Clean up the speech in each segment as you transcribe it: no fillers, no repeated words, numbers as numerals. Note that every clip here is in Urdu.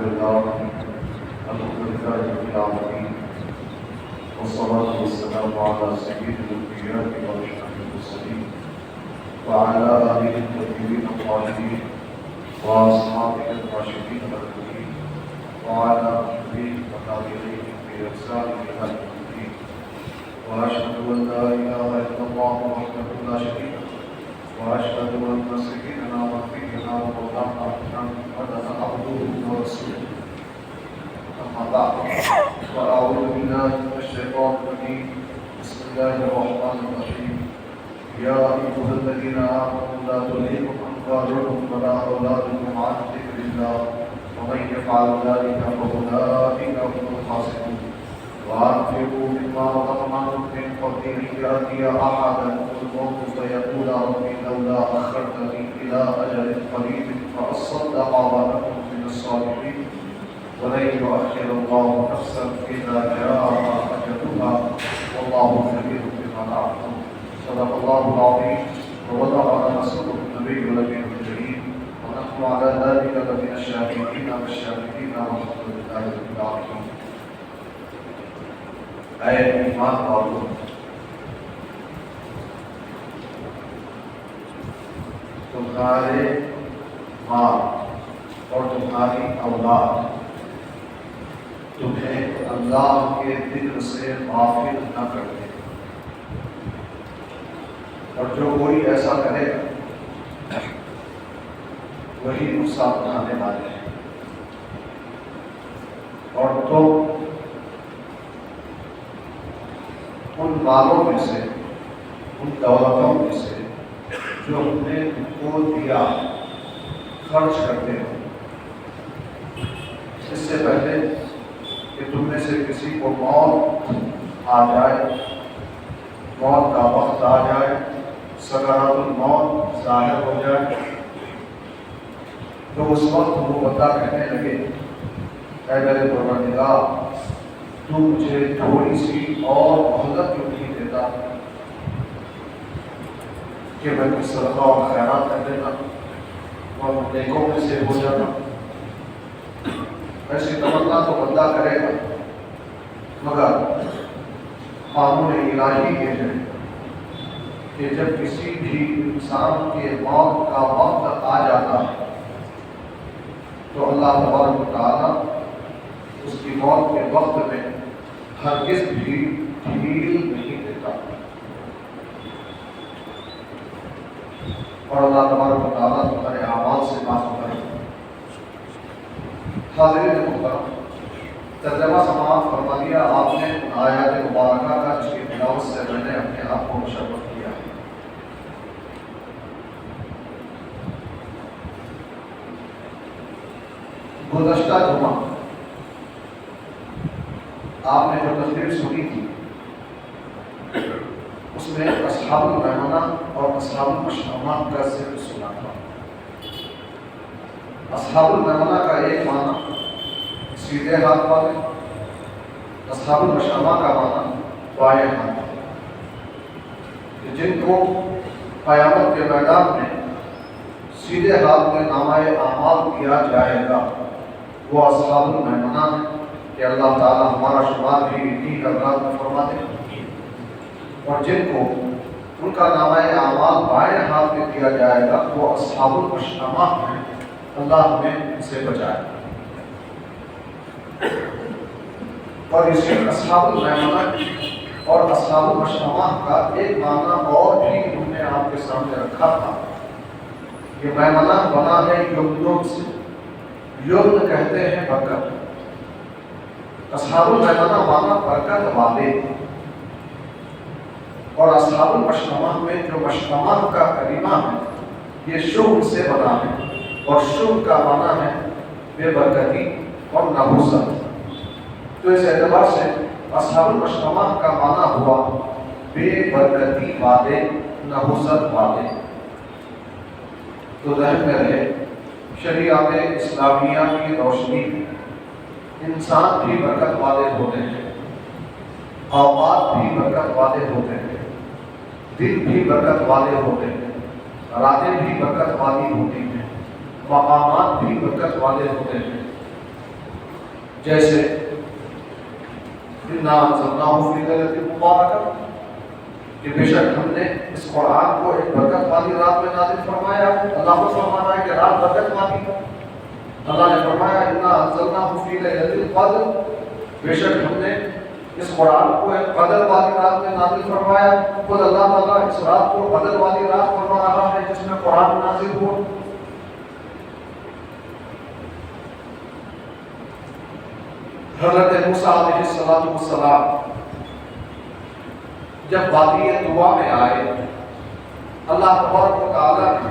لله رب العالمين والصلاة والسلام على سيد الأنبياء وأشرف المرسلين وعلى آله الطيبين الطاهرين وأصحابه الراشدين المهديين وعلى آله وتابعين بإحسان إلى يوم الدين وأشهد أن لا إله إلا الله وحده لا شريك له وأشهد أن سيدنا ونبينا ومولانا محمدا عبده ورسوله أما بعد فأعوذ بالله من الشيطان الرجيم بسم الله الرحمن الرحيم يا أيها الذين آمنوا لا تلهكم أموالكم ولا أولادكم عن ذكر الله ومن يفعل ذلك فأولئك هم الخاسرون وأنفقوا مما رزقناكم من قبل أن يأتي أحدكم الموت فيقول ربي لولا أخرتني إلى أجل قريب فأصدق وأكن من الصالحين ولن يؤخر الله نفسا إذا جاء أجلها والله خبير بما تعملون صدق الله العظيم ووضعنا رسوله النبي الأمين الكريم ونحن على ذلك لمن الشاهدين والشاهدين والحمد لله رب العالمين. اے ایمان والو، تمہارے مال اور تمہاری اولاد تمہیں اللہ کے ذکر سے غافل نہ کرتے، اور جو کوئی ایسا کرے گا وہی نقصان اٹھانے والے ہیں، اور تم ان مالوں میں سے، ان دولتوں میں سے جو ہم نے تم کو دیا خرچ کرتے ہو، اس سے پہلے کہ تم میں سے کسی کو موت آ جائے، موت کا وقت آ جائے، سکرات الموت ظاہر ہو جائے، تو اس وقت وہ بندہ کہنے لگے اے میرے پروردگار، تو مجھے تھوڑی سی اور مہلت کیوں نہیں دیتا کہ میں کچھ صدقہ اور خیرات کر دیتا اور نیکوں میں سے ہو جاتا۔ ایسی تمنا تو بندہ کرے گا، مگر قانون الہی یہ ہے کہ جب کسی بھی انسان کے موت کا وقت آ جاتا ہے تو اللہ تبارک و تعالیٰ اس کی موت کے وقت میں ہرگز بھی ڈھیل نہیں دیتا، اور اللہ تبارک و تعالیٰ تمہارے اعمال سے معاف کرے۔ حاضرین محترم، ترجمہ سماعت فرما دیا آپ نے ان آیات مبارکہ کا، جس کی تلاوت سے میں نے اپنے آپ کو مشرف کیا ہے۔ گزشتہ جمعہ آپ نے جو تقریر سنی تھی اس میں اصحاب المیمنہ اور اصحاب المشأمہ کا ذکر سنا تھا۔ اصحاب المیمنہ کا ایک معنی سیدھے ہاتھ والے، اصحاب المشأمہ کا معنی بائیں ہاتھ والے، جن کو قیامت کے میدان میں سیدھے ہاتھ میں نامہ اعمال دیا جائے گا، وہ اصحاب المیمنہ ہیں کہ اللہ تعالیٰ ہمارا شمار بھی انہی حضرات میں فرما دے، اور جن کو ان کا نامہ اعمال بائیں ہاتھ میں دیا جائے گا وہ اصحاب المشأمہ ہیں، اللہ ہمیں ان سے بچائے۔ اور اسی اصحاب المیمنہ اور اصحاب المشأمہ کا ایک معنی اور بھی ہم نے آپ کے سامنے رکھا تھا۔ یہ میمنہ بنا ہے یمن سے، یمن کہتے ہیں برکت، اصحاب المیمنہ معنی برکت والے، اور اصحاب المشأمہ میں جو مشأمہ کا کلمہ ہے یہ شغل سے بنا ہے، اور شغل کا معنی ہے بے برکتی اور نحوست۔ تو اس اعتبار سے اصحاب المشأمہ کا معنی ہوا بے برکتی والے، نحوست والے۔ تو ذہن میں رہے، شریعت اسلامیہ کی روشنی میں انسان بھی برکت والے ہوتے ہیں، اوقات بھی برکت والے ہوتے ہیں، دل بھی برکت والے ہوتے ہیں، راتیں بھی برکت والی ہوتی ہیں، مقامات بھی برکت والے ہوتے ہیں، جیسے اِنَّا أَنزَلْنَاهُ فِي لَيْلَةٍ مُبَارَكَةٍ کہ بے شک ہم نے اس قرآن کو ایک برکت والی رات میں نازل فرمایا. اللہ کو فرمانا ہے کہ رات برکت والی ہے. اللہ نے فرمایا اِنَّا أَنزَلْنَاهُ فِي لَيْلَةِ الْقَدْرِ بے شک ہم نے اس قرآن کو ایک قدر والی رات میں نازل فرمایا. خود اللہ تعالیٰ اس رات کو قدر والی رات فرما رہا ہے جس میں قرآن نازل ہوا. حضرت موسیٰ علیہ السلام جب وادی طویٰ میں آئے، اللہ تبارک و تعالیٰ نے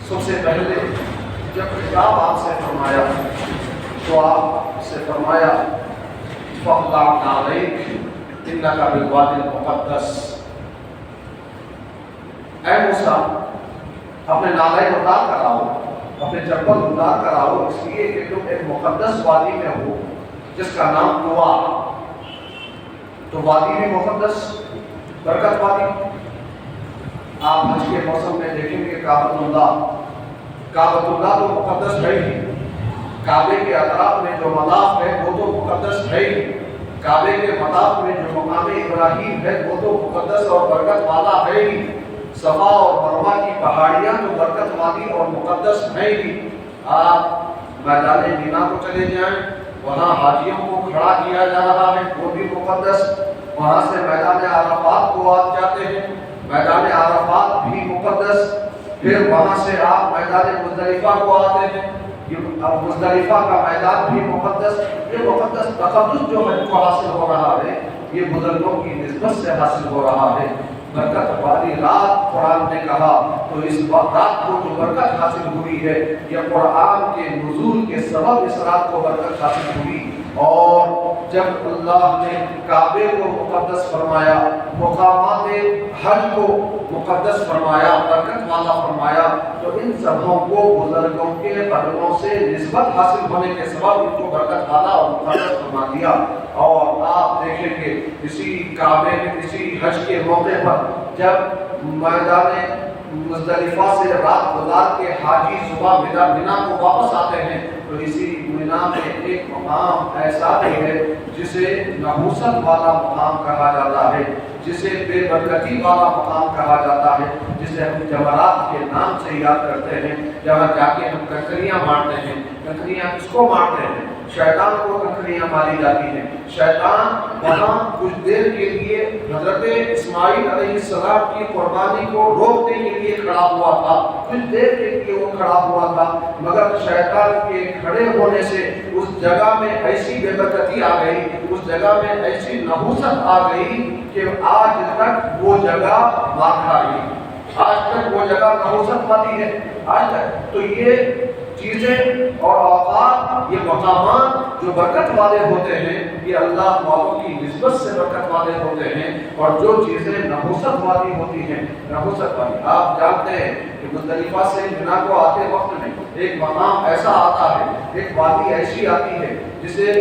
سب سے پہلے جب خطاب آپ سے فرمایا تو آپ سے فرمایا فَاخْلَعْ نَعْلَيْكَ إِنَّكَ بِالْوَادِ الْمُقَدَّسِ اے موسیٰ اپنے نالے اتار کر آؤ، اپنے چپل اتار کر آؤ، اس لیے کہ تم ایک مقدس وادی میں ہو جس کا نام طویٰ. تو وادی بھی مقدس، برکت وادی. آپ حج کے موسم میں دیکھیں گے کعبۃ اللہ تو مقدس ہے ہی. کعبے کے اطراف میں جو مطاف ہے وہ تو مقدس ہے ہی. کعبے کے مطاف میں جو مقام ابراہیم ہے وہ تو مقدس اور برکت والا ہے ہی. صفا اور مروہ کی پہاڑیاں تو برکت والی اور مقدس ہیں ہی. آپ میدان مینا کو چلے جائیں، وہاں حاجیوں کو کھڑا کیا جا رہا ہے، وہ بھی مقدس. وہاں سے میدان عرفات کو آپ جاتے ہیں، میدان عرفات بھی مقدس. پھر وہاں سے آپ میدان مزدلفہ کو آتے ہیں، اب مزدلفہ کا میدان بھی مقدس. یہ مقدس تقدس جو ہے کو حاصل ہو رہا ہے، یہ بزرگوں کی نسبت سے حاصل ہو رہا ہے. برکت والی رات قرآن نے کہا تو اس رات کو جو برکت حاصل ہوئی ہے یہ قرآن کے نزول کے سبب اس رات کو برکت حاصل ہوئی. اور جب اللہ نے کعبے کو مقدس فرمایا، مقامات حج کو مقدس فرمایا، برکت والا فرمایا، تو ان سبوں کو بزرگوں کے قدموں سے نسبت حاصل ہونے کے سبب ان کو برکت والا اور مقدس فرما دیا. اور آپ دیکھیں کہ اسی کعبے میں اسی حج کے موقع پر جب میدان مزدلفہ سے رات گزار کے حاجی صبح مینا کو واپس آتے ہیں تو اسی مینا میں ایک مقام ایسا بھی ہے جسے نحوست والا مقام کہا جاتا ہے، جسے بے برکتی والا مقام کہا جاتا ہے، جسے ہم جمرات کے نام سے یاد کرتے ہیں. جہاں جا کے ہم کنکریاں مارتے ہیں. کنکریاں کس کو مارتے ہیں؟ شیطان کو کنکریاں ماری جاتی ہیں. شیطان وہاں کچھ دیر کے لیے حضرت اسماعیل علیہ السلام کی قربانی کو روکنے کے لیے کھڑا ہوا تھا، کچھ دیر کے لیے وہ کھڑا ہوا تھا، مگر شیطان کے کھڑے ہونے سے اس جگہ میں ایسی بے برکتی آ گئی، اس جگہ میں ایسی نحوست آ گئی کہ آج تک وہ جگہ مار کھا گئی. آج تک وہ جگہ نحوست والی ہے. آج تک تو یہ چیزیں اور اوقات، یہ مقامات جو برکت والے ہوتے ہیں یہ اللہ والوں کی نسبت سے برکت والے ہوتے ہیں. اور جو چیزیں نحوست والی ہوتی ہیں، نحوست والی، آپ جانتے ہیں کہ مزدلفہ سے مینا کو آتے وقت میں ایک مقام ایسا آتا ہے، ایک وادی ایسی آتی ہے جسے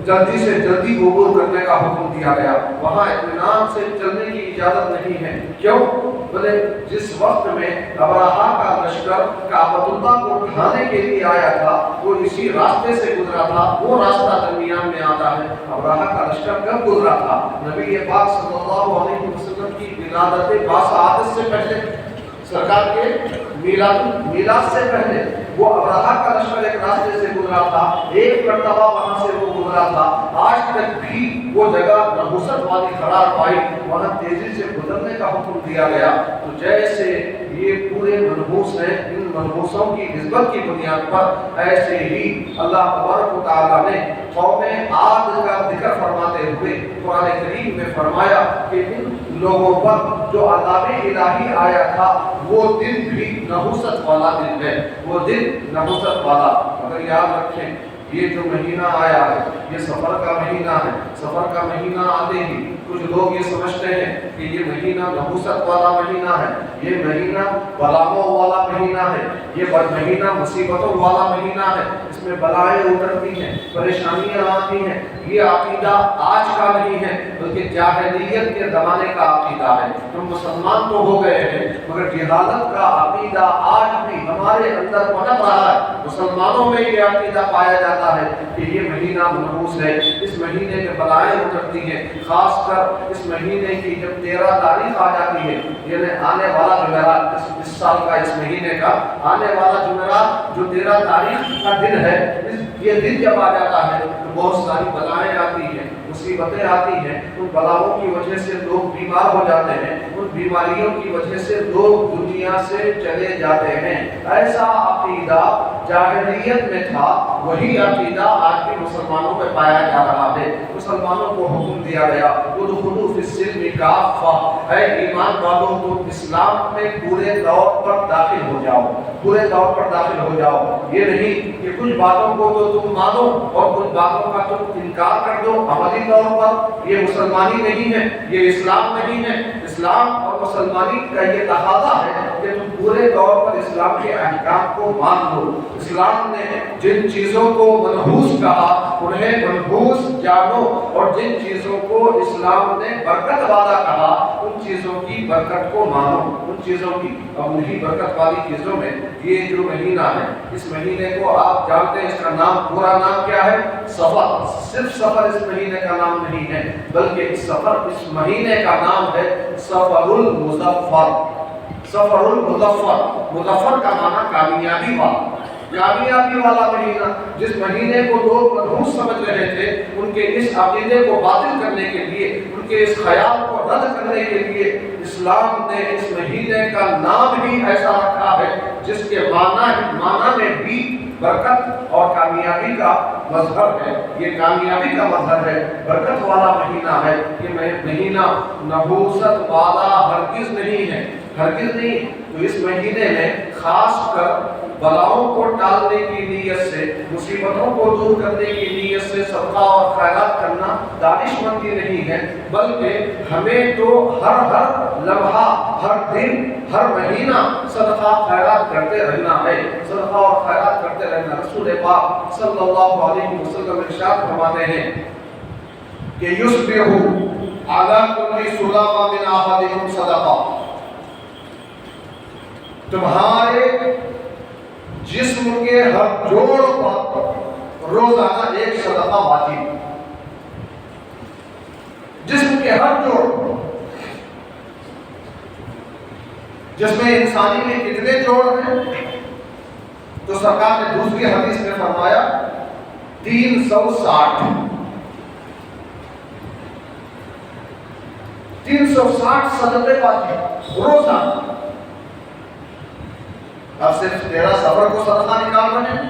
جلدی سے جلدی عبور کرنے کا حکم دیا گیا. وہاں اطمینان سے چلنے کی اجازت نہیں ہے. کیوں؟ بولے جس وقت میں ابراہا کا لشکر کعبۃ اللہ کو ڈھانے کے لیے آیا تھا وہ اسی راستے سے گزرا تھا. وہ راستہ درمیان میں آتا ہے. ابراہا کا لشکر کب گزرا تھا؟ نبی پاک صلی اللہ علیہ وسلم کی ولادت باسعادت سے پہلے، سرکار کے میلاد سے پہلے وہ ابراہا کا لشکر ایک راستے سے گزرا تھا. ایک مرتبہ وہاں سے وہ گزرا تھا. آج تک بھی وہ جگہ نحوست والی قرار پائی، وہاں تیزی سے گزرنے کا حکم دیا گیا. تو جیسے یہ پورے منحوس ہیں، ان منحوسوں کی نسبت کی بنیاد پر ایسے ہی اللہ تبارک و تعالیٰ نے قوم عاد کا ذکر فرماتے ہوئے قرآن کریم میں فرمایا کہ ان لوگوں پر جو عذاب الہی آیا تھا وہ دن بھی نحوست والا دن ہے. وہ دن نحوست والا. اگر یاد رکھیں یہ جو مہینہ آیا ہے یہ سفر کا مہینہ ہے. سفر کا مہینہ آتے ہی کچھ لوگ یہ سمجھتے ہیں کہ یہ مہینہ نحوست والا مہینہ ہے، یہ مہینہ بلاؤں والا مہینہ ہے، یہ مہینہ مصیبتوں والا مہینہ ہے، اس میں بلائیں اترتی ہیں، پریشانیاں آتی ہیں. یہ عقیدہ آج کا نہیں ہے بلکہ جاہلیت کے زمانے کا عقیدہ ہے. ہم مسلمان تو ہو گئے ہیں مگر جہالت کا عقیدہ آج بھی ہمارے اندر پنپ رہا ہے. مسلمانوں میں یہ عقیدہ پایا جاتا ہے کہ یہ مہینہ منحوس ہے، اس مہینے میں بلائیں اترتی ہیں، خاص کر اس مہینے کی جب 13 تاریخ آ جاتی ہے، یعنی آنے والا جمعرات، اس سال کا اس مہینے کا آنے والا جمعرات جو 13 تاریخ کا دن ہے، یہ دن جب آ جاتا ہے تو بہت ساری بلائیں آتی ہیں، مصیبتیں آتی ہیں، ان بلاؤں کی وجہ سے لوگ بیمار ہو جاتے ہیں، ان بیماریوں کی وجہ سے لوگ دنیا سے چلے جاتے ہیں۔ ایسا عقیدہ جاہلیت میں تھا، وہی عقیدہ آج بھی مسلمانوں میں پایا جا رہا ہے۔ مسلمانوں کو حکم دیا گیا ادخلوا فی السلم کافہ، اے ایمان والوں تم اسلام میں پورے طور پر داخل ہو جاؤ، پورے طور پر داخل ہو جاؤ۔ یہ نہیں کہ کچھ باتوں کو تو تم مانو اور کچھ باتوں کا تم انکار کر دو عملی طور پر، یہ مسلمانی نہیں ہے، یہ اسلام نہیں ہے۔ اسلام اور مسلمانی کا یہ تقاضا ہے کہ تم پورے طور پر اسلام کے احکام کو مان لو۔ اسلام نے جن چیزوں کو منحوس کہا انہیں منحوس جانو، اور جن چیزوں کو اسلام نے برکت والا کہا ان چیزوں کی برکت کو مانو، ان چیزوں کی۔ اب انہی برکت والی چیزوں میں یہ جو مہینہ ہے، اس مہینے کو آپ جانتے ہیں اس کا نام، پورا نام کیا ہے؟ صفر۔ صرف صفر اس مہینے کا نام نہیں ہے، بلکہ اس مہینے کا نام ہے صفر المظفر۔ صفر المظفر، مظفر کا معنی کامیابی والا، کامیابی والا مہینہ۔ جس مہینے کو لوگ منحوس سمجھ رہے تھے، ان کے اس عقیدے کو باطل کرنے کے لیے، ان کے اس خیال کو رد کرنے کے لیے اسلام نے اس مہینے کا نام ہی ایسا رکھا ہے جس کے معنی میں بھی برکت اور کامیابی کا مظہر ہے۔ یہ کامیابی کا مظہر ہے، برکت والا مہینہ ہے۔ یہ مہینہ نحوست والا ہرگز نہیں ہے، ہرگز نہیں۔ تو اس مہینے میں خاص کر بلاؤں کو ٹالنے کی نیت سے، مصیبتوں کو دور کرنے کی نیت سے صدقہ اور خیرات کرنا دانش مندی نہیں ہے، بلکہ ہمیں تو ہر لمحہ، ہر دن، ہر مہینہ صدقہ خیرات کرتے رہنا ہے، صدقہ اور خیرات کرتے رہنا۔ رسول پاک صلی اللہ علیہ وسلم ارشاد فرماتے ہیں کہ یصبح علی کل سلامہ من احدکم صدقہ، تمہارے جسم کے ہر جوڑ پر روزانہ ایک صدقہ واجب، جسم کے ہر جوڑ پر۔ جس میں انسانی میں کتنے جوڑ ہیں؟ تو سرکار نے دوسری حدیث میں فرمایا 360 صدقے واجب روزانہ۔ اب صرف 13 سفر کو صدقہ نکال رہے ہیں،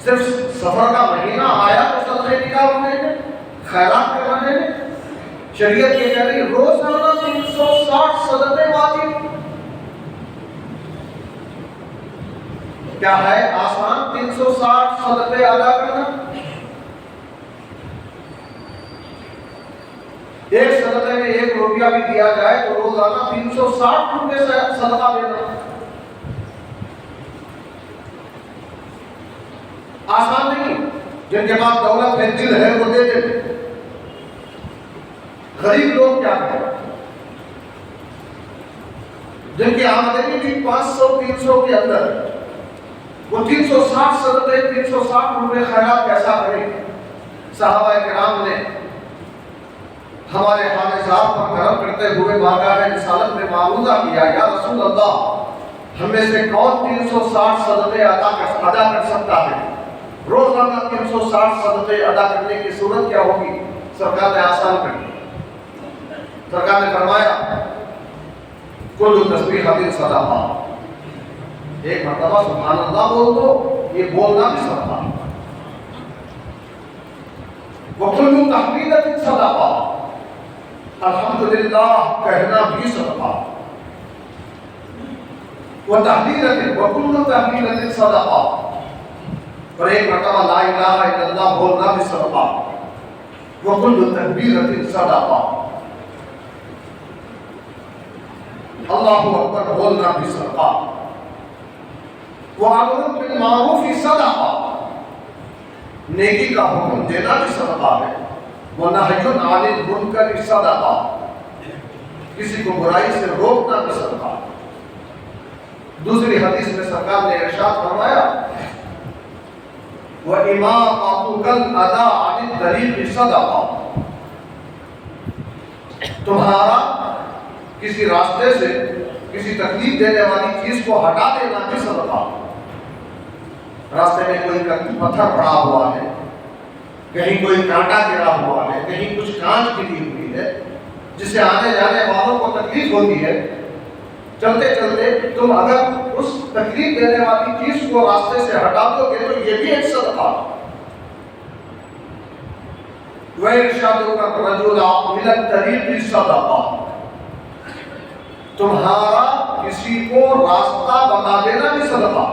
صرف سفر کا مہینہ آیا تو صدقے نکال رہے ہیں، خیرات کر رہے ہیں۔ شریعت یہ کہہ رہی ہے روزانہ 360 صدقے واجب۔ کیا ہے آسان 360 صدقے ادا کرنا؟ ایک صدقے میں 1 روپیہ بھی دیا جائے تو روزانہ 360 روپے سے صدقہ دینا آسان نہیں۔ جن کے پاس دولت ہے، دل ہے، وہ دے دیتے۔ غریب لوگ کیا کریں؟ جن کی آمدنی بھی 500-300 کے اندر، وہ 360 صدقے، 360 روپے خیرات کیسا کریں؟ صحابہ کرام نے ہمارے خالق صاحب پر کرم کرتے ہوئے بارگاہ رسالت میں معروضہ کیا، یا رسول اللہ ہم میں سے کون 360 صدقے ادا کر سکتا ہے؟ روزانہ 360 صدقے ادا کرنے کی صورت کیا ہوگی؟ سرکار نے آسان کر دی۔ سرکار نے فرمایا کل تسبیحۃ صدقہ، ایک مرتبہ سبحان اللہ بول دو، یہ بولنا بھی صدقہ۔ وَكُلُّ تَحْمِيدَةٍ صَدَقَةٌ، الحمدللہ کہنا بھی صدقہ۔ وَكُلُّ تَحْمِيدَةٍ صَدَقَةٌ، اور ایک مرتبہ لا الہ الا اللہ بولنا بھی صدقہ۔ وَكُلُّ تَكْبِيرَةٍ صَدَقَةٌ، اللہ اکبر بولنا بھی صدقہ۔ وَأَمْرٌ بِالْمَعْرُوفِ صَدَقَةٌ، نیکی کا حکم دینا بھی صدقہ ہے۔ وَنَهْيٌ عَنِ الْمُنْكَرِ صَدَقَةٌ، کسی کو برائی سے روکنا بھی صدقہ ہے۔ دوسری حدیث میں سرکار نے ارشاد فرمایا وَإِمَاطَتُكَ الْأَذَىٰ عَنِ الطَّرِيقِ صَدَقَةٌ، تمہارا کسی راستے سے کسی تکلیف دینے والی چیز کو ہٹا دینا بھی صدقہ۔ راستے میں کوئی پتھر پڑا ہوا ہے، کہیں کوئی کانٹا گرا ہوا ہے، کہیں کچھ کانچ گری ہوئی ہے جس سے آنے جانے والوں کو تکلیف ہوتی ہے، چلتے چلتے تم اگر اس تکلیف دینے والی چیز کو راستے سے ہٹا دو گے تو یہ بھی ایک صدقہ۔ وَإِرْشَادُكَ الرَّجُلَ إِلَى الطَّرِيقِ صَدَقَةٌ، تمہارا کسی کو راستہ بتا دینا بھی صدقہ۔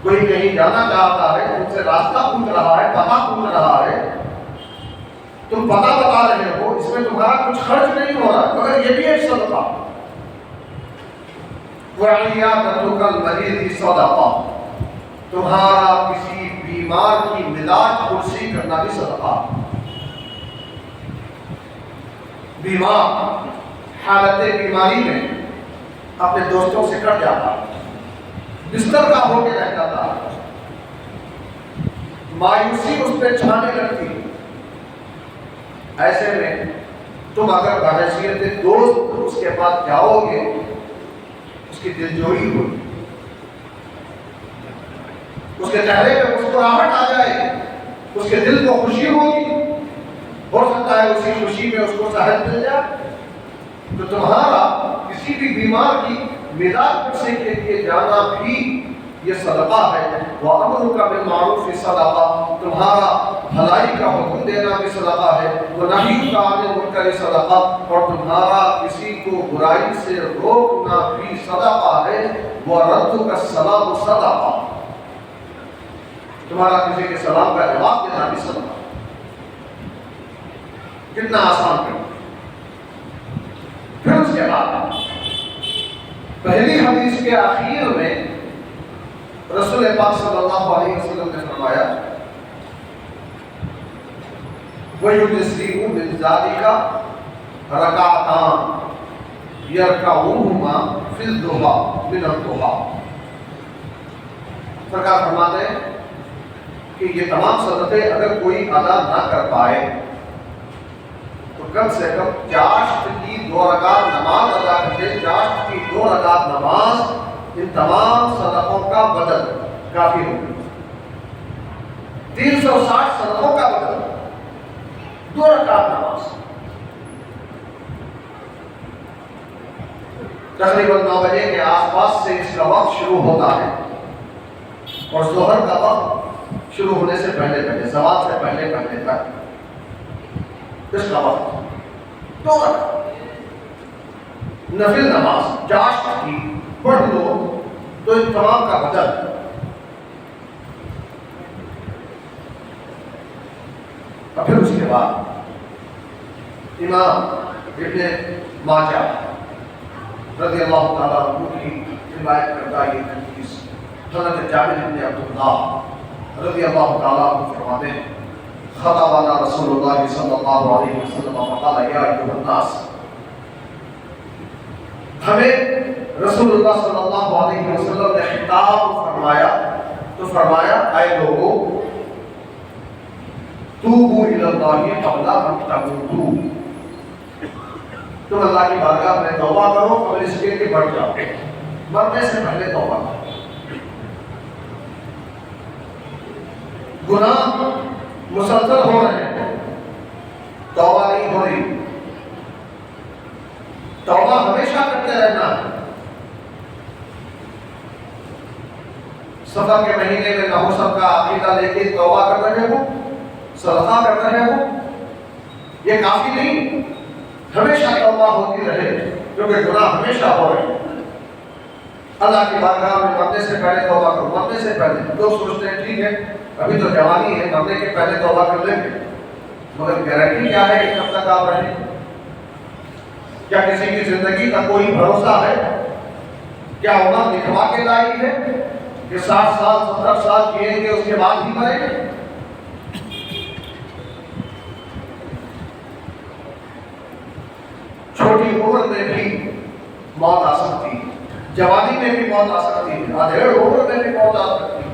کوئی کہیں جانا چاہتا ہے، تم سے راستہ پوچھ رہا ہے، پتہ پوچھ رہا ہے، تم پتہ بتا رہے ہو، اس میں تمہارا کچھ خرچ نہیں ہو رہا مگر یہ بھی ایک صدقہ۔ وَعِيَادَتُكَ الْمَرِيضِ صَدَقَةٌ، تمہارا کسی بیمار کی ملاج پرسی کرنا بھی صدقہ۔ بیمار حالت بیماری میں اپنے دوستوں سے کٹ جاتا، بستر کا ہو کے رہ جاتا، مایوسی اس پہ چھانے لگتی، ایسے میں تم اگر بحیثیت دوست اس کے پاس جاؤ گے، اس کی دلجوئی ہوگی، اس کے چہرے پہ مسکراہٹ آ جائے گی، اس کے دل کو خوشی ہوگی، ہو سکتا ہے اسی خوشی میں اس کو صحت مل جائے۔ تو تمہارا کسی بھی بیمار کی ملاج پرسی کے لیے جانا بھی یہ صدقہ ہے۔ وَأَمْرُكَ بِالْمَعْرُوفِ صَدَقَةٌ، تمہارا بھلائی کا حکم دینا بھی صدقہ ہے۔ وَنَهْيُكَ عَنِ الْمُنكَرِ صَدَقَةٌ، اور تمہارا کسی کو برائی سے روکنا بھی صدقہ ہے۔ وَرَدُّكَ السَّلَامُ صَدَقَةٌ، تمہارا کسی کے سلام کا جواب دینا بھی صدقہ۔ کتنا آسان ہے۔ پھر اس کے بعد پہلی حدیث کے آخر میں رسول پاک صلی اللہ علیہ وسلم نے فرمایا وَيُجْزِئُ مِنْ ذَلِكَ رَكَعَتَانِ يَرْكَعُهُمَا فِي الضُّحَىٰ مِنَ الضُّحَىٰ، سرکار فرماتے ہیں کہ یہ تمام صدقے اگر کوئی ادا نہ کر پائے تو کم سے کم چاشت کی 2 رکعت نماز ادا کرتے، چاشت کی 2 رکعت نماز ان تمام صدقوں کا بدل کافی ہوگی۔ 360 صدقوں کا بدل 2 رکعت نماز۔ تقریباً 9 بجے کے آس پاس سے اس کا وقت شروع ہوتا ہے اور ظہر کا وقت شروع ہونے سے پہلے زوال سے پہلے تک اس کا وقت 2 رکعت نفل نماز چاشت کی پڑھ لو تو ان تمام کا بدل۔ اور پھر اس کے بعد امام ابن ماجہ رضی اللہ تعالیٰ عنہ کی روایت کرتا یہ حدیث حضرت جابر بن عبداللہ رضی اللہ تعالیٰ عنہ فرماتے ہیں خطبنا رسول اللہ صلی اللہ علیہ وسلم فقال یا ایھا الناس، ہمیں رسول اللہ صلی اللہ علیہ وسلم نے خطاب فرمایا تو فرمایا اے لوگو توبوا الی اللہ قبل ان تموتوا، تم اللہ کی بارگاہ میں توبہ کرو قبل اس کے کہ بڑھ جاؤ، مرنے سے پہلے توبہ کرو۔ گناہ مسلسل ہو رہے ہیں، توبہ نہیں ہو رہی، توبہ ہمیشہ کرتے رہنا ہے۔ صفر کے مہینے میں نحوست کا عقیدہ لے کے توبہ کر رہے ہو، صدقہ کر رہے ہو، یہ کافی نہیں، ہمیشہ توبہ ہوتی رہے کیونکہ گناہ ہمیشہ ہو رہے ہیں۔ اللہ کی بارگاہ میں مرنے سے پہلے توبہ کرو، مرنے سے پہلے۔ لوگ سوچتے ہیں ٹھیک ہے ابھی تو جوانی ہے، مرنے کے پہلے توبہ کر لیں گے، مگر گارنٹی کیا ہے کہ کب تک آپ رہیں؟ کیا کسی کی زندگی کا کوئی بھروسہ ہے؟ کیا عمر دکھوا کے لائی ہے کہ 60 سال 70 سال جئیں گے اس کے بعد ہی مریں گے؟ چھوٹی عمر میں بھی موت آ سکتی ہے۔ جوانی میں بھی موت آ سکتی ہے، ادھیڑ عمر میں بھی موت آ سکتی ہے۔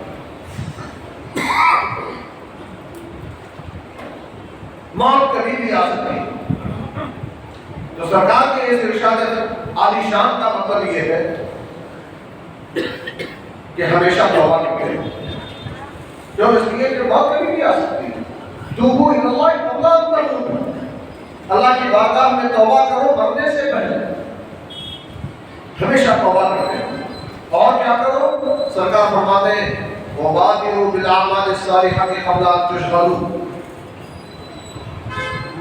موت کبھی بھی آ سکتی ہے۔ تو سرکار کے اس ارشاد عالی شان کا مطلب یہ ہے کہ ہمیشہ توبہ کرتے ہیں، کیوں؟ اس لیے کہ موت کبھی بھی آ سکتی ہے۔ توبوا الی اللہ قبل ان تموتوا، اللہ کی بارگاہ میں توبہ کرو مرنے سے پہلے، ہمیشہ توبہ کرتے ہیں۔ اور کیا کرو؟ سرکار فرماتے ہیں وَبَادِرُوا بِالْأَعْمَالِ الصَّالِحَةِ قَبْلَ أَن تُشْغَلُوا،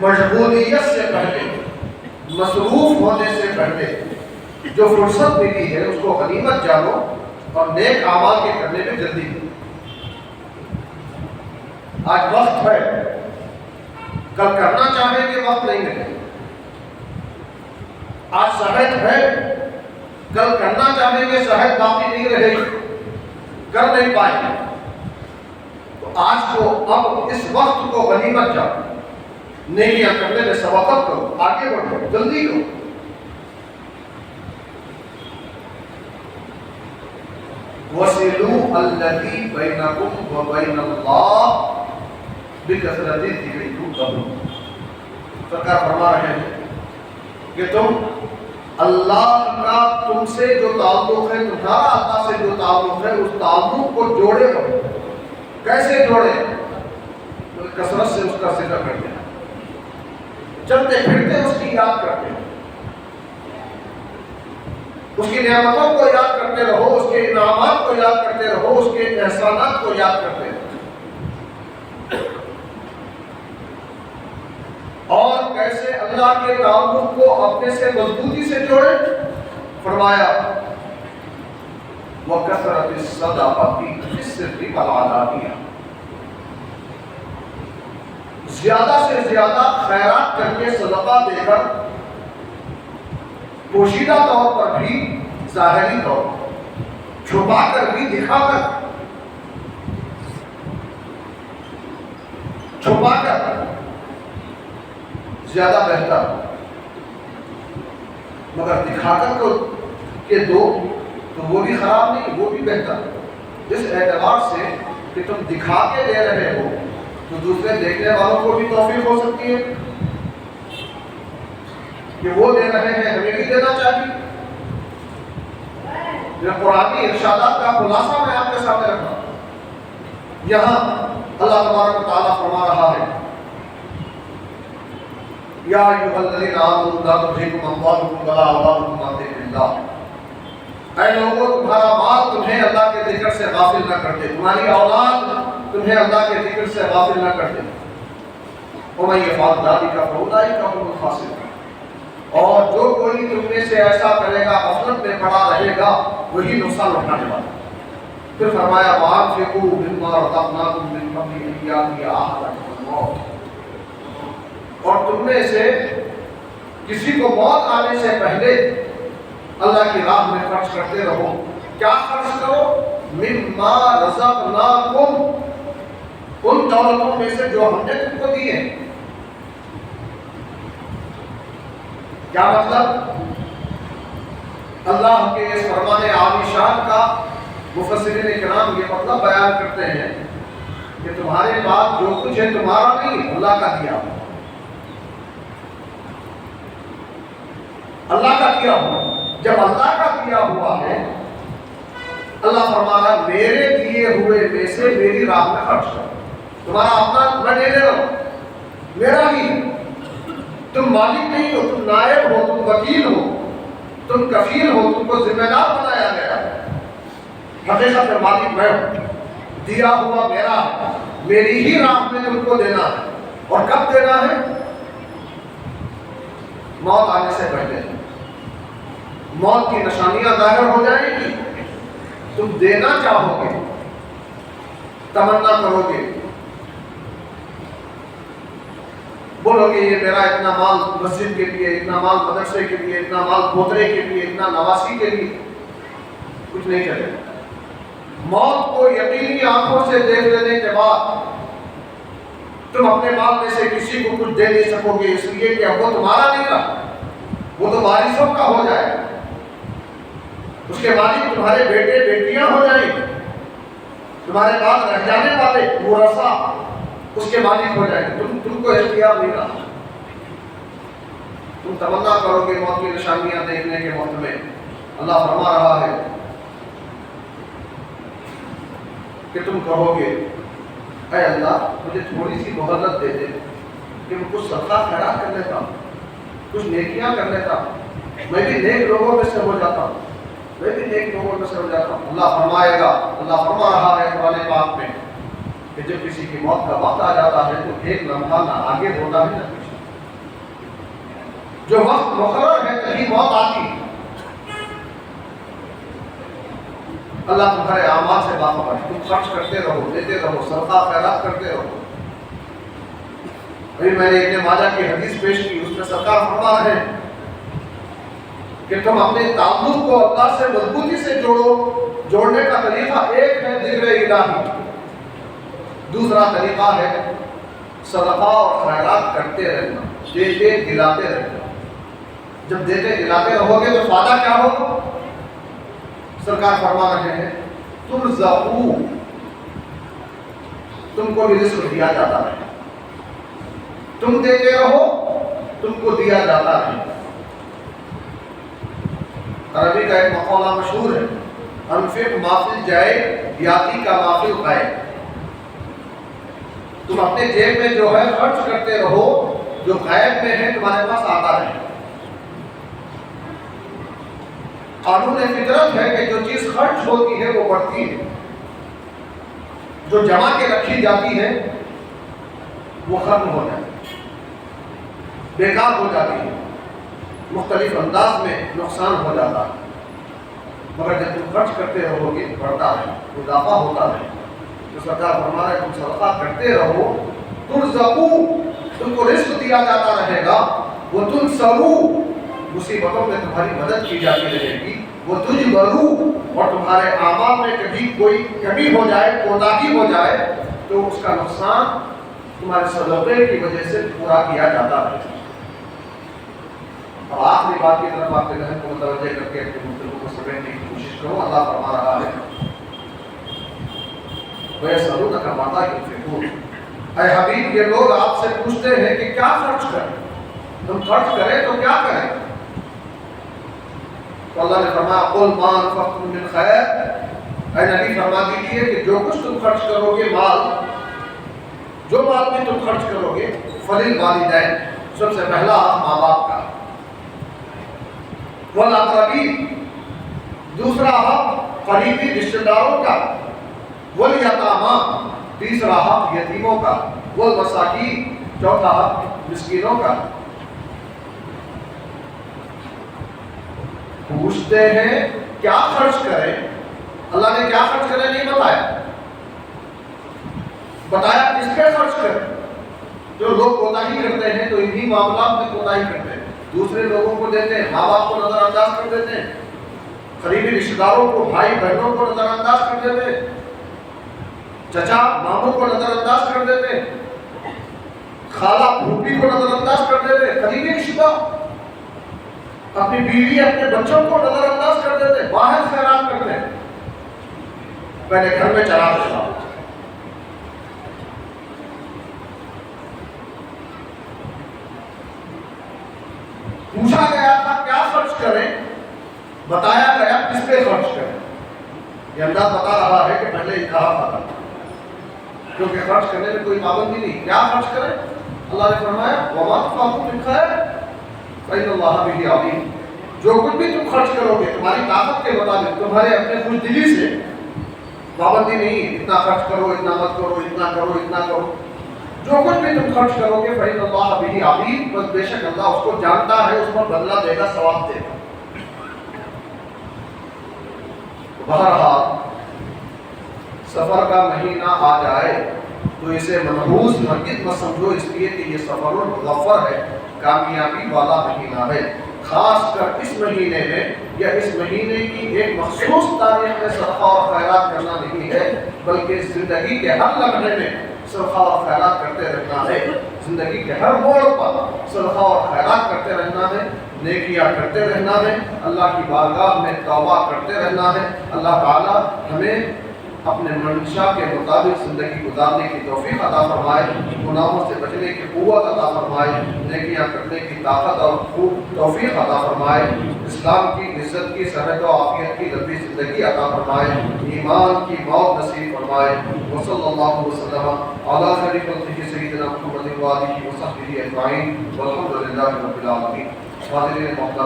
مشغولیت سے پہلے، مصروف ہونے سے پہلے جو فرصت ملی ہے اس کو غنیمت جانو اور نیک اعمال کے کرنے میں جلدی کرو۔ آج وقت ہے، کل کرنا چاہیں گے وقت نہیں ملے، آج صحت ہے، کل کرنا چاہیں گے صحت باقی نہیں رہے گی، کر نہیں پائیں گے۔ تو آج کو، اب اس وقت کو غنیمت جانو، نیکیاں کرنے میں سبقت کرو، آگے بڑھو، جلدی کرو۔ وَصِلُوا الَّذِي بَيْنَكُمْ وَبَيْنَ اللَّهِ بِكَثْرَةِ الذِّكْرِ تُرْحَمُونَ۔ سرکار فرما رہے ہیں کہ تم اللہ کا تم سے جو تعلق ہے، تمہارا اللہ سے جو تعلق ہے، اس تعلق کو جوڑے رہو۔ کیسے جوڑے؟ کثرت سے اس کا ذکر کرتے ہیں، چلتے پھرتے اس کی یاد کرتے ہیں، اس کی نعمتوں کو یاد کرتے رہو، اس کے انعامات کو یاد کرتے رہو، اس کے احسانات کو یاد کرتے رہو۔ اور کیسے اللہ کے تعلق کو اپنے سے مضبوطی سے جوڑے؟ فرمایا وَكَثْرَةِ الصَّدَقَةِ فِي السِّرِّ وَالْعَلَانِيَةِ، زیادہ سے زیادہ خیرات کر کے، صدقہ دے کر، پوشیدہ طور پر بھی، ظاہری طور پر، چھپا کر بھی، دکھا کر، چھپا کر زیادہ بہتر، مگر دکھا کر تو کہ دو تو وہ بھی خراب نہیں، وہ بھی بہتر، اس اعتبار سے کہ تم دکھا کے دے رہے ہو تو دوسرے دیکھنے والوں کو بھی توفیق ہو سکتی ہے کہ وہ دے رہے ہیں، ہمیں بھی دینا چاہیے۔ یہ قرآنی ارشادات کا خلاصہ میں آپ کے سامنے رکھا ہوں۔ یہاں اللہ تبارک و تعالیٰ فرما رہا ہے یا ایھا الذین آمنوا لا تلھکم اموالکم ولا اولادکم عن ذکر اللہ، اے لوگوں تمہارا مال تمہیں اللہ کے ذکر سے غافل نہ کر دے، تمہاری اولاد تمہیں اللہ کے ذکر سے غافل نہ کر دے۔ وَمَن یفعل ذَلِکَ فَأُولَٰئِکَ هُمُ الْخَاسِرُونَ، اور جو کوئی تم میں سے ایسا کرے گا، غفلت میں پڑا رہے گا، وہی نقصان اٹھانے والا۔ پھر فرمایا وَأَنفِقُوا مِمَّا رَزَقْنَاكُم مِّن قَبْلِ أَن یَأْتِیَ أَحَدَکُمُ الْمَوْتُ، اور تم میں سے کسی کو موت آنے سے پہلے اللہ کی راہ میں خرچ کرتے رہو۔ کیا خرچ کرو؟ مما رزقناکم، ان دولتوں میں سے جو ہم نے تم کو دی ہیں۔ کیا مطلب؟ اللہ کے اس فرمان عالی شان کا مفسرین کرام یہ مطلب بیان کرتے ہیں کہ تمہارے پاس جو کچھ ہے تمہارا نہیں، اللہ کا دیا ہوا، اللہ کا دیا ہوا۔ جب اللہ کا دیا ہوا ہے، اللہ فرمانا میرے دیے ہوئے میں سے میری راہ میں خرچ کرو۔ تمہارا اپنا میں دے رہا ہوں، میرا ہی، تم مالک نہیں ہو، تم نائب ہو، تم وکیل ہو، تم کفیل ہو، تم کو ذمہ دار بنایا گیا ہے۔ حقیقت میں مالک میں ہوں، دیا ہوا میرا، میری ہی راہ میں تم کو دینا ہے۔ اور کب دینا ہے؟ موت آنے سے پہلے۔ موت کی نشانیاں ظاہر ہو جائیں گی، تم دینا چاہو گے، تمنا کرو گے، بولو گے یہ میرا اتنا مال مسجد کے لیے، اتنا مال مدرسے کے لیے، اتنا مال پوترے کے لیے، اتنا نواسی کے لیے، کچھ نہیں چلے گا۔ موت کو یقینی آنکھوں سے دیکھ لینے کے بعد تم اپنے مال میں سے کسی کو کچھ دے نہیں سکو گے، اس لیے کہ اب وہ تمہارا نہیں رہا، وہ تو وارثوں کا ہو جائے گا۔ تو اس کے مالک تمہارے بیٹے بیٹیاں ہو جائیں، تمہارے بعد رہ جانے والے ورثہ اس کے مالک ہو جائیں، تم کو اختیار نہیں رہا۔ تم تمنا کرو گے موت کی نشانیاں دیکھنے کے وقت میں، اللہ فرما رہا ہے کہ تم کہو گے اے اللہ مجھے تھوڑی سی مہلت دے دے کہ میں کچھ صدقہ خیرات کر لیتا ہوں، کچھ نیکیاں کر لیتا ہوں، میں بھی نیک لوگوں میں سے ہو جاتا ہوں، میں بھی نیک لوگوں میں سے ہو جاتا ہوں۔ اللہ فرمائے گا، اللہ فرما رہا ہے قرآن پاک میں کہ جب کسی کی موت کا وقت آ جاتا ہے تو ایک لمحہ نہ آگے ہوتا ہے نہ پیچھے، جو وقت مقرر ہے کہیں موت آتی، اللہ تمہارے اعمال سے باخبر ہے، تم خرچ کرتے رہو، دیتے رہو، صدقہ خیرات کرتے رہو۔ ابھی میں نے ابن ماجہ کی حدیث پیش کی، اس میں سرکار فرما رہے ہیں کہ تم اپنے تعلق کو اللہ سے مضبوطی سے جوڑو۔ جوڑنے کا طریقہ ایک ہے ذکر الہی، دوسرا طریقہ ہے صدقہ اور خیرات کرتے رہنا، دیتے دلاتے رہنا۔ جب دیتے دلاتے رہو گے تو فائدہ کیا ہوگا؟ سرکار فرما رہے ہیں ترزقو، تم کو بھی رزق دیا جاتا ہے، تم دیتے رہو تم کو دیا جاتا ہے۔ عربی کا ایک مقولہ مشہور ہے، انفق ما فی الجیب یاتی کا ما فی الغیب، تم اپنے جیب میں جو ہے خرچ کرتے رہو، جو غیب میں ہے تمہارے پاس آتا ہے۔ قانون فطرت ہے کہ جو چیز خرچ ہوتی ہے وہ بڑھتی ہے، جو جمع کے رکھی جاتی ہے وہ ختم ہو جاتی ہے، بیکار ہو جاتی ہے، مختلف انداز میں نقصان ہو جاتا ہے۔ مگر جب تم خرچ کرتے رہو گے بڑھتا ہے، اضافہ ہوتا ہے۔ تو سرکار فرما رہے تم صدقہ کرتے رہو، ترزقو، تم کو رزق دیا جاتا رہے گا، وہ تنصرو، مصیبتوں میں تمہاری مدد کی جاتی رہے گی، وہ تجبرو، اور تمہارے اعمال میں کبھی کوئی کمی ہو جائے، کوتاہی ہو جائے تو اس کا نقصان تمہارے صدقے کی وجہ سے پورا کیا جاتا ہے۔ اب آخری بات کی طرف آپ کے ذہن کو متوجہ کر کے اپنے گفتگو کو سمیٹنے کی کوشش کرو۔ اللہ فرما رہا ہے وَيَسْأَلُونَكَ مَاذَا يُنْفِقُونَ، اے حبیب یہ لوگ آپ سے پوچھتے ہیں کہ کیا خرچ کریں، تم خرچ کریں تو کیا کریں؟ تو اللہ نے فرمایا قُلْ مَا أَنفَقْتُم مِّن خَيْرٍ، اے نبی فرما دیجیے کہ جو کچھ تم خرچ کرو گے، مال جو مال میں تم خرچ کرو گے، فَلِلْوَالِدَيْنِ، سب سے پہلا حق ماں باپ کا، وَالْأَقْرَبِينَ، دوسرا حق قریبی رشتہ داروں کا، وَالْيَتَامَىٰ، تیسرا حق یتیموں کا، وَالْمَسَاکِینَ، چوتھا حق مسکینوں کا۔ پوچھتے ہیں کیا خرچ کریں، اللہ نے کیا خرچ کریں نہیں بتایا، بتایا کس پہ خرچ کریں۔ جو لوگ کوتاہی کرتے ہیں تو انہی معاملات میں کوتاہی کرتے ہیں، دوسرے لوگوں کو دیتے ہیں، ماں باپ کو نظر انداز کر دیتے ہیں، قریبی رشتہ داروں کو، بھائی بہنوں کو نظر انداز کر دیتے ہیں، چچا ماموں کو نظر انداز کر دیتے ہیں، خالہ پھوپھی کو نظر انداز کر دیتے ہیں، قریبی رشتہ، اپنی بیوی اپنے بچوں کو نظر انداز کر دیتے ہیں، باہر خیرات کرتے ہیں، پہلے گھر میں چلا دیتا۔ پوچھا گیا تھا کیا خرچ کریں، بتایا گیا کس پہ خرچ کریں۔ یہ انداز بتا رہا ہے کہ پہلے ہی کہا تھا، کیونکہ خرچ کرنے میں کوئی پابندی نہیں، کیا خرچ کریں؟ اللہ نے فرمایا وَمَا تُنْفِقُوا مِنْ خَيْرٍ فَإِنَّ اللَّهَ بِهِ عَلِيمٌ، جو کچھ بھی تم خرچ کرو گے تمہاری طاقت کے مطابق، تمہارے اپنے خوش دلی سے، پابندی نہیں اتنا خرچ کرو، اتنا مت کرو، اتنا کرو، اتنا کرو، جو کچھ بھی تم خرچ کرو گے فَإِنَّ اللَّهَ بِهِ عَلِيمٌ، بس بے شک اللہ اس کو جانتا ہے، اس پر بدلہ دے گا، ثواب دے گا۔ بہرحال سفر کا مہینہ آ جائے تو اسے منحوس ہرگز مت سمجھو، اس لیے کہ یہ سفر المظفر ہے، کامیابی والا مہینہ ہے۔ خاص کر اس مہینے میں یا اس مہینے کی ایک مخصوص تاریخ میں صدقہ اور خیرات کرنا نہیں ہے، بلکہ زندگی کے ہر لمحے میں صدقہ اور خیرات کرتے رہنا ہے، زندگی کے ہر موڑ پر صدقہ اور خیرات کرتے رہنا ہے۔ نیکیاں کرتے رہنا ہے، اللہ کی بارگاہ میں توبہ کرتے رہنا ہے۔ اللہ تعالیٰ ہمیں اپنے منشا کے مطابق زندگی گزارنے کی توفیق عطا فرمائے، گناہوں سے بچنے کی قوت عطا فرمائے، نیکیاں کرنے کی طاقت اور توفیق عطا فرمائے، اسلام کی عزت کی صحت و عافیت کی لمبی زندگی عطا فرمائے، ایمان کی موت نصیب فرمائے۔ وصلی اللہ وسلم علی خیر خلقہ سیدنا محمد و آلہ وصحبہ اجمعین والحمد للہ رب العالمین۔ حاضرین محترم،